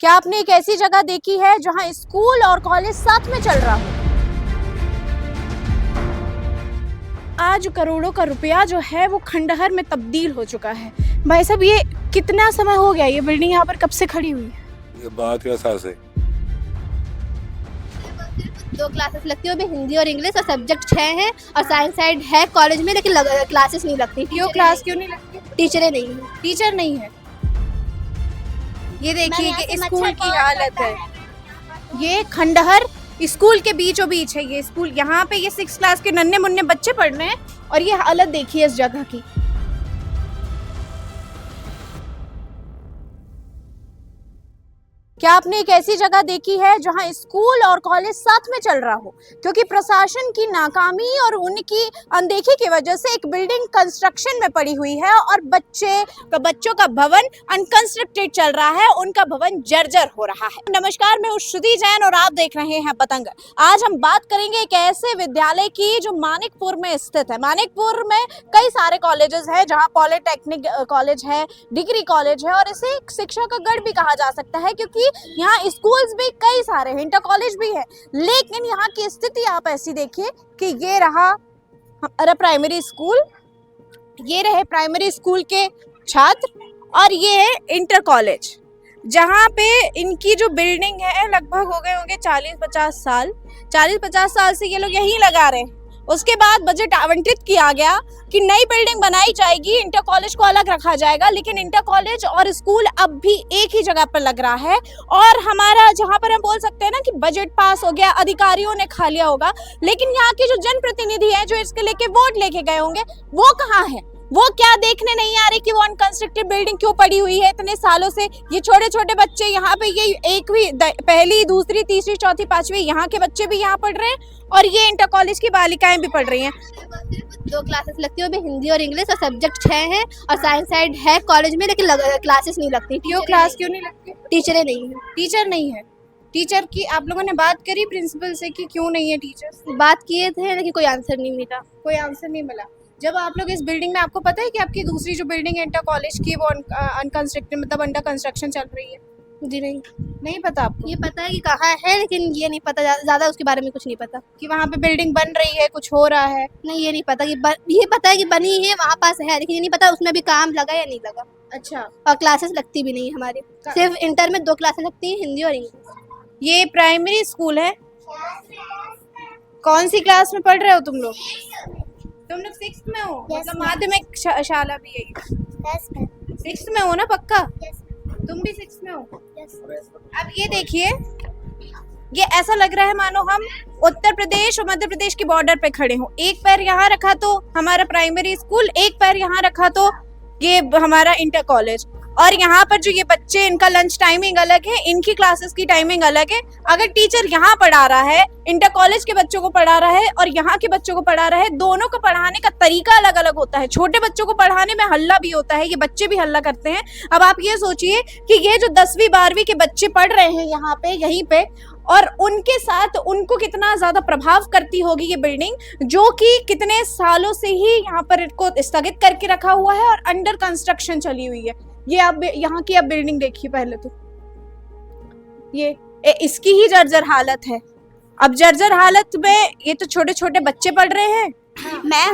क्या आपने एक ऐसी जगह देखी है जहां स्कूल और कॉलेज साथ में चल रहा हो? आज करोड़ों का रुपया जो है वो खंडहर में तब्दील हो चुका है। भाई साहब, ये कितना समय हो गया ये बिल्डिंग यहाँ पर कब से खड़ी हुई है? ये 72 साल से। 2 क्लासेस लगती है, वो भी हिंदी और इंग्लिश, और सब्जेक्ट 6 हैं और साइंस साइड है कॉलेज में, लेकिन क्लासेस नहीं लगती। क्यों क्लास क्यों नहीं लगती? टीचरें नहीं है। टीचर नहीं है। ये देखिए कि स्कूल की हालत है। ये खंडहर स्कूल के बीचों बीच है। ये स्कूल, यहाँ पे ये 6 क्लास के नन्हे मुन्ने बच्चे पढ़ रहे हैं और ये हालत देखिए इस जगह की। क्या आपने एक ऐसी जगह देखी है जहां स्कूल और कॉलेज साथ में चल रहा हो? क्योंकि प्रशासन की नाकामी और उनकी अनदेखी की वजह से एक बिल्डिंग कंस्ट्रक्शन में पड़ी हुई है और बच्चों का भवन अनकंस्ट्रक्टेड चल रहा है, उनका भवन जर्जर हो रहा है। नमस्कार, मैं श्रुति जैन और आप देख रहे हैं पतंग। आज हम बात करेंगे एक ऐसे विद्यालय की जो मानिकपुर में स्थित है। मानिकपुर में कई सारे कॉलेजेस हैं, जहाँ पॉलिटेक्निक कॉलेज है, डिग्री कॉलेज है और इसे शिक्षा का गढ़ भी कहा जा सकता है, क्योंकि यहाँ स्कूल्स भी कई सारे हैं, इंटर कॉलेज भी है। लेकिन यहाँ की स्थिति आप ऐसी देखिए कि ये रहा हमारा प्राइमरी स्कूल, ये रहे प्राइमरी स्कूल के छात्र और ये है इंटर कॉलेज, जहाँ पे इनकी जो बिल्डिंग है लगभग हो गए होंगे 40-50 साल। 40-50 साल से ये लोग यहीं लगा रहे हैं। उसके बाद बजट आवंटित किया गया कि नई बिल्डिंग बनाई जाएगी, इंटर कॉलेज को अलग रखा जाएगा, लेकिन इंटर कॉलेज और स्कूल अब भी एक ही जगह पर लग रहा है। और हमारा जहां पर हम बोल सकते हैं ना कि बजट पास हो गया, अधिकारियों ने खा लिया होगा, लेकिन यहाँ के जो जनप्रतिनिधि हैं जो इसके लेके वोट लेके गए होंगे, वो कहाँ है? वो क्या देखने नहीं आ रहे कि वो अनकंस्ट्रक्टेड बिल्डिंग क्यों पड़ी हुई है इतने सालों से? ये छोटे छोटे बच्चे यहाँ पे, ये एक भी पहली, दूसरी, तीसरी, चौथी, पांचवी, यहाँ के बच्चे भी यहाँ पढ़ रहे हैं और ये इंटर कॉलेज की बालिकाएं भी पढ़ रही हैं। 2 क्लासेस लगती है, वो भी हिंदी और इंग्लिश, और सब्जेक्ट 6 हैं और साइंस साइड है कॉलेज में, लेकिन क्लासेस नहीं लगती। क्यों क्लास क्यों नहीं लगती? टीचरें नहीं है। टीचर नहीं है। टीचर की आप लोगों ने बात करी प्रिंसिपल से कि क्यों नहीं है टीचर? बात किए थे लेकिन कोई आंसर नहीं मिला। कोई आंसर नहीं मिला। जब आप लोग इस बिल्डिंग में, आपको पता है कि आपकी दूसरी जो बिल्डिंग है इंटर कॉलेज की, वो अनकंस्ट्रक्टेड मतलब अंडर कंस्ट्रक्शन चल रही है? जी नहीं पता आपको? ये पता है कि कहाँ है, लेकिन ये नहीं पता, ज्यादा उसके बारे में कुछ नहीं पता कि वहाँ पे बिल्डिंग बन रही है, कुछ हो रहा है? नहीं, ये नहीं पता कि ये पता है कि बनी है, वहाँ पास है, लेकिन ये नहीं पता उसमें भी काम लगा या नहीं लगा। अच्छा। और क्लासेस लगती भी नहीं है हमारे, सिर्फ इंटर में 2 क्लासेस लगती है, हिंदी और इंग्लिश। ये प्राइमरी स्कूल है। कौन सी क्लास में पढ़ रहे हो तुम लोग? तुम लोग 6th में हो? मतलब माध्यमिक शाला भी है? 6th में हो ना पक्का? तुम भी 6th में हो? अब ये देखिए, ये ऐसा लग रहा है मानो हम उत्तर प्रदेश और मध्य प्रदेश की बॉर्डर पे खड़े हो। एक पैर यहाँ रखा तो हमारा प्राइमरी स्कूल, एक पैर यहाँ रखा तो ये हमारा इंटर कॉलेज। और यहाँ पर जो ये बच्चे, इनका लंच टाइमिंग अलग है, इनकी क्लासेस की टाइमिंग अलग है। अगर टीचर यहाँ पढ़ा रहा है, इंटर कॉलेज के बच्चों को पढ़ा रहा है और यहाँ के बच्चों को पढ़ा रहा है, दोनों को पढ़ाने का तरीका अलग अलग होता है। छोटे बच्चों को पढ़ाने में हल्ला भी होता है, ये बच्चे भी हल्ला करते हैं। अब आप ये सोचिए कि ये जो 10वीं 12वीं के बच्चे पढ़ रहे हैं यहाँ पे, यहीं पे, और उनके साथ उनको कितना ज्यादा प्रभाव करती होगी ये बिल्डिंग, जो कि कितने सालों से ही यहाँ पर इसको स्थगित करके रखा हुआ है और अंडर कंस्ट्रक्शन चली हुई है। ये अब यहाँ की अब बिल्डिंग देखिए पहले तो, ये इसकी ही जर्जर हालत है। अब जर्जर हालत में ये तो छोटे छोटे बच्चे पढ़ रहे हैं।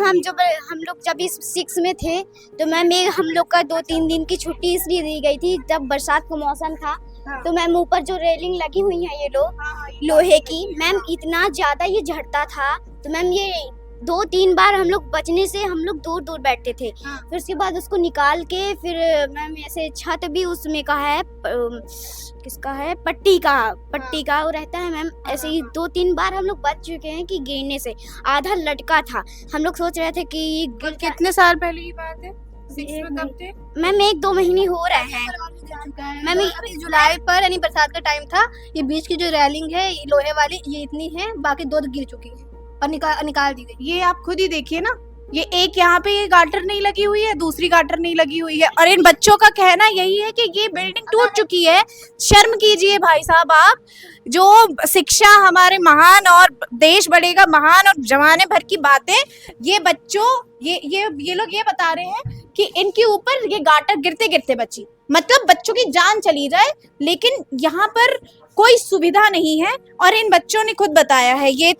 हम लोग जब इस 6 में थे तो मैम हम लोग का 2-3 दिन की छुट्टी इसलिए दी गई थी, जब बरसात का मौसम था। तो मैम ऊपर जो रेलिंग लगी हुई है ये लोहे की, मैम इतना ज्यादा ये झड़ता था, तो मैम ये 2-3 बार हम लोग बचने से हम लोग दूर दूर बैठते थे। फिर उसके बाद उसको निकाल के फिर मैम ऐसे छत भी उसमें का है, किसका है, पट्टी का वो रहता है मैम। ऐसे ही 2-3 बार हम लोग बच चुके हैं कि गिरने से, आधा लटका था। हम लोग सोच रहे थे कि कितने साल पहले की बात है? 6 में कब थे? मैम 1-2 महीने हो रहे हैं मैम। जुलाई पर यानी बरसात का टाइम था। ये बीच की जो रेलिंग है लोहे वाली, ये इतनी है, बाकी 2 गिर चुकी है और निकाल दी गई। ये आप खुद ही देखिए ना, ये एक यहाँ पे ये गाटर नहीं लगी हुई है, दूसरी गाटर नहीं लगी हुई है, और इन बच्चों का कहना यही है कि ये बिल्डिंग टूट चुकी है। शर्म कीजिए भाई साहब आप, जो शिक्षा हमारे महान और देश बढ़ेगा महान और जमाने भर की बातें, ये बच्चों ये लोग ये बता रहे हैं कि इनके ऊपर ये गाटर गिरते गिरते बची, मतलब बच्चों की जान चली जाए, लेकिन यहाँ पर कोई सुविधा नहीं है। और इन बच्चों ने खुद बताया है, ये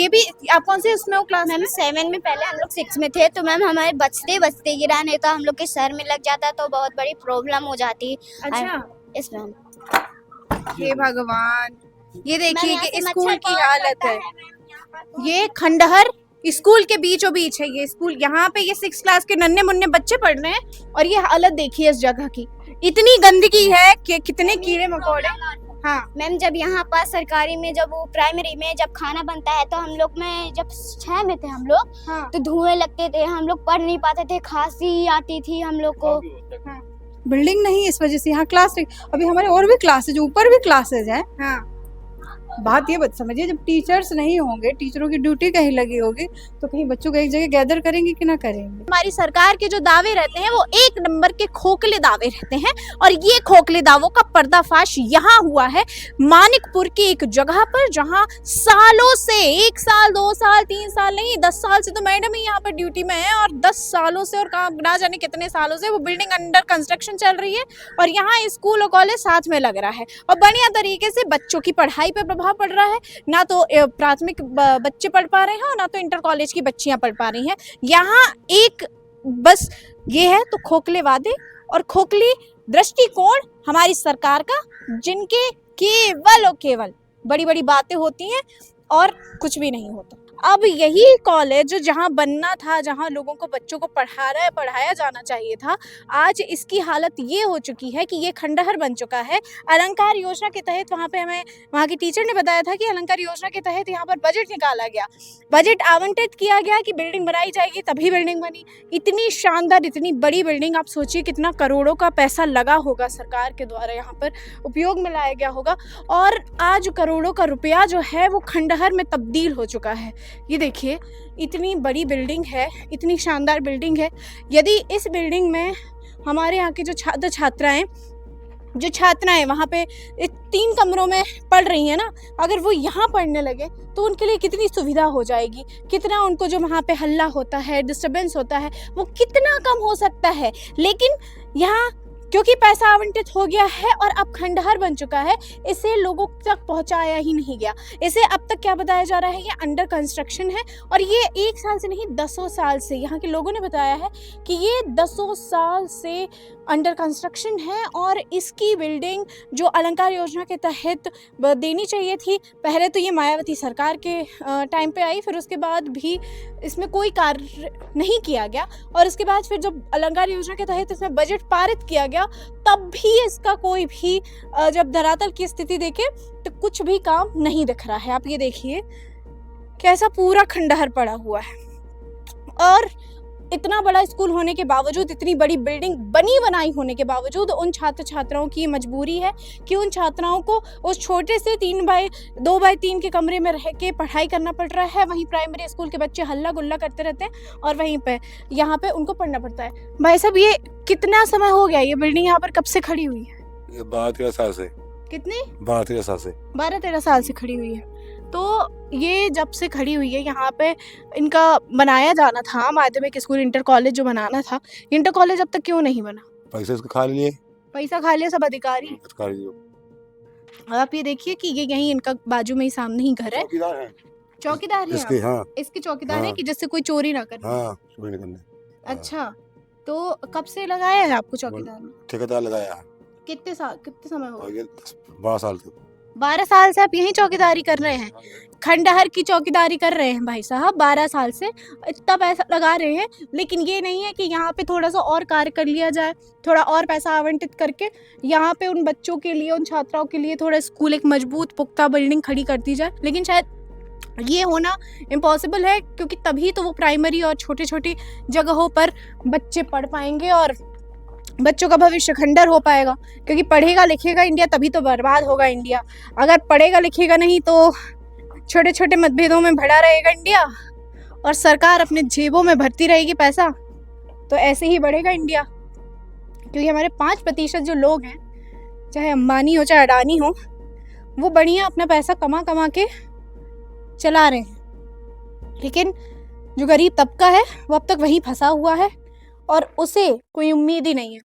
भी आप कौन से उसमें हो क्लास मैम में? 7 में, पहले हम लोग 6 में थे, तो मैम हमारे बचते बचते गिरा, नहीं तो हम लोग के सर में लग जाता तो बहुत बड़ी प्रॉब्लम हो जाती। अच्छा, यस मैम। हे भगवान, ये देखिए यहाँ कि से स्कूल मच्छर की बहुत हालत लगता है। ये खंडहर स्कूल के बीचों बीच है ये स्कूल। यहाँ पे ये 6 क्लास के नन्हे मुन्ने बच्चे पढ़ रहे हैं और ये हालत देखिए इस जगह की। इतनी गंदगी है कि कितने कीड़े मकोड़े। हाँ मैम, जब यहाँ पास सरकारी में, जब वो प्राइमरी में जब खाना बनता है, तो हम लोग में जब 6 में थे हम लोग, हाँ, तो धुएं लगते थे, हम लोग पढ़ नहीं पाते थे, खांसी आती थी हम लोग को। बिल्डिंग नहीं, इस वजह से यहाँ क्लास अभी हमारे और भी क्लासेज, ऊपर भी क्लासेज हैं। हाँ, बात ये बात समझिए, जब टीचर्स नहीं होंगे, टीचरों की ड्यूटी कहीं लगी होगी, तो कहीं बच्चों को एक जगह गैदर करेंगे कि ना करेंगे। हमारी सरकार के जो दावे रहते हैं वो एक नंबर के खोखले दावे रहते हैं, और ये खोखले दावों का पर्दाफाश यहाँ हुआ है मानिकपुर की एक जगह पर, जहाँ सालों से, 1 साल 2 साल 3 साल नहीं, 10 साल से तो मैडम ही यहाँ पर ड्यूटी में है, और 10 सालों से और काम ना जाने कितने सालों से वो बिल्डिंग अंडर कंस्ट्रक्शन चल रही है, और यहाँ स्कूल और कॉलेज साथ में लग रहा है, और बढ़िया तरीके से बच्चों की पढ़ाई पर प्रभाव पड़ रहा है। ना तो प्राथमिक बच्चे पढ़ पा रहे हैं और ना तो इंटर कॉलेज की बच्चियां पढ़ पा रही हैं। यहाँ एक बस ये है तो खोखले वादे और खोखली दृष्टिकोण हमारी सरकार का, जिनके केवल और केवल बड़ी बड़ी बातें होती हैं और कुछ भी नहीं होता। अब यही कॉलेज जहाँ बनना था, जहाँ लोगों को, बच्चों को पढ़ाया जाना चाहिए था, आज इसकी हालत ये हो चुकी है कि ये खंडहर बन चुका है। अलंकार योजना के तहत वहाँ पे हमें वहाँ की टीचर ने बताया था कि अलंकार योजना के तहत यहाँ पर बजट निकाला गया, बजट आवंटित किया गया कि बिल्डिंग बनाई जाएगी, तभी बिल्डिंग बनी। इतनी शानदार, इतनी बड़ी बिल्डिंग, आप सोचिए कितना करोड़ों का पैसा लगा होगा सरकार के द्वारा, यहाँ पर उपयोग में लाया गया होगा, और आज करोड़ों का रुपया जो है वो खंडहर में तब्दील हो चुका है। ये देखिए, इतनी बड़ी बिल्डिंग है, इतनी शानदार बिल्डिंग है। यदि इस बिल्डिंग में हमारे यहाँ के जो छात्राएं वहाँ पे 3 कमरों में पढ़ रही हैं ना, अगर वो यहाँ पढ़ने लगे तो उनके लिए कितनी सुविधा हो जाएगी, कितना उनको जो वहाँ पे हल्ला होता है, डिस्टर्बेंस होता है, वो कितना कम हो सकता है। लेकिन यहाँ क्योंकि पैसा आवंटित हो गया है और अब खंडहर बन चुका है, इसे लोगों तक पहुंचाया ही नहीं गया। इसे अब तक क्या बताया जा रहा है, ये अंडर कंस्ट्रक्शन है, और ये 1 साल से नहीं, 10 साल से, यहाँ के लोगों ने बताया है कि ये 10 साल से अंडर कंस्ट्रक्शन है। और इसकी बिल्डिंग जो अलंकार योजना के तहत देनी चाहिए थी, पहले तो ये मायावती सरकार के टाइम पे आई, फिर उसके बाद भी इसमें कोई कार्य नहीं किया गया, और उसके बाद फिर जब अलंकार योजना के तहत इसमें बजट पारित किया गया, तब भी इसका कोई भी जब धरातल की स्थिति देखे तो कुछ भी काम नहीं दिख रहा है। आप ये देखिए कैसा पूरा खंडहर पड़ा हुआ है, और इतना बड़ा स्कूल होने के बावजूद, इतनी बड़ी बिल्डिंग बनी बनाई होने के बावजूद, उन छात्र छात्राओं की मजबूरी है कि उन छात्राओं को उस छोटे से 2x3 के कमरे में रह के पढ़ाई करना पड़ रहा है। वहीं प्राइमरी स्कूल के बच्चे हल्ला गुल्ला करते रहते हैं और वहीं पे यहाँ पे उनको पढ़ना पड़ता है। भाई साहब, ये कितना समय हो गया, ये बिल्डिंग यहाँ पर कब से खड़ी हुई है? 12-13 साल से। कितने? 12-13 साल से। 12-13 साल से खड़ी हुई है। तो ये जब से खड़ी हुई है, यहाँ पे इनका बनाया जाना था, माध्यमिक स्कूल, इंटर कॉलेज जो बनाना था, इंटर कॉलेज अब तक क्यों नहीं बना? पैसे इसको खा लिए, पैसा खा लिया सब अधिकारी। अब आप ये देखिए कि ये यहीं इनका बाजू में ही, सामने ही घर है। चौकीदार है चौकीदार है इसके। हाँ इसके चौकीदार है हाँ। कि जिससे कोई चोरी ना करे। हाँ, चोरी नहीं करने। अच्छा, तो कब से लगाया है आपको चौकीदार ने? ठेकेदार लगाया है। कितने समय हो और गए? ये 12 साल से। 12 साल से आप यहीं चौकीदारी कर रहे हैं, खंडहर की चौकीदारी कर रहे हैं भाई साहब। 12 साल से इतना पैसा लगा रहे हैं, लेकिन ये नहीं है कि यहाँ पे थोड़ा सा और कार्य कर लिया जाए, थोड़ा और पैसा आवंटित करके यहाँ पे उन बच्चों के लिए, उन छात्राओं के लिए थोड़ा स्कूल, एक मजबूत पुख्ता बिल्डिंग खड़ी कर दी जाए। लेकिन शायद ये होना इम्पॉसिबल है, क्योंकि तभी तो वो प्राइमरी और छोटी छोटी जगहों पर बच्चे पढ़ पाएंगे और बच्चों का भविष्य खंडर हो पाएगा। क्योंकि पढ़ेगा लिखेगा इंडिया तभी तो बर्बाद होगा इंडिया। अगर पढ़ेगा लिखेगा नहीं तो छोटे छोटे मतभेदों में भरा रहेगा इंडिया, और सरकार अपने जेबों में भरती रहेगी पैसा, तो ऐसे ही बढ़ेगा इंडिया। क्योंकि हमारे 5% जो लोग हैं, चाहे अंबानी हो चाहे अडानी हो, वो बढ़िया अपना पैसा कमा कमा के चला रहे हैं। लेकिन जो गरीब तबका है वो अब तक वहीं फंसा हुआ है और उसे कोई उम्मीद ही नहीं है।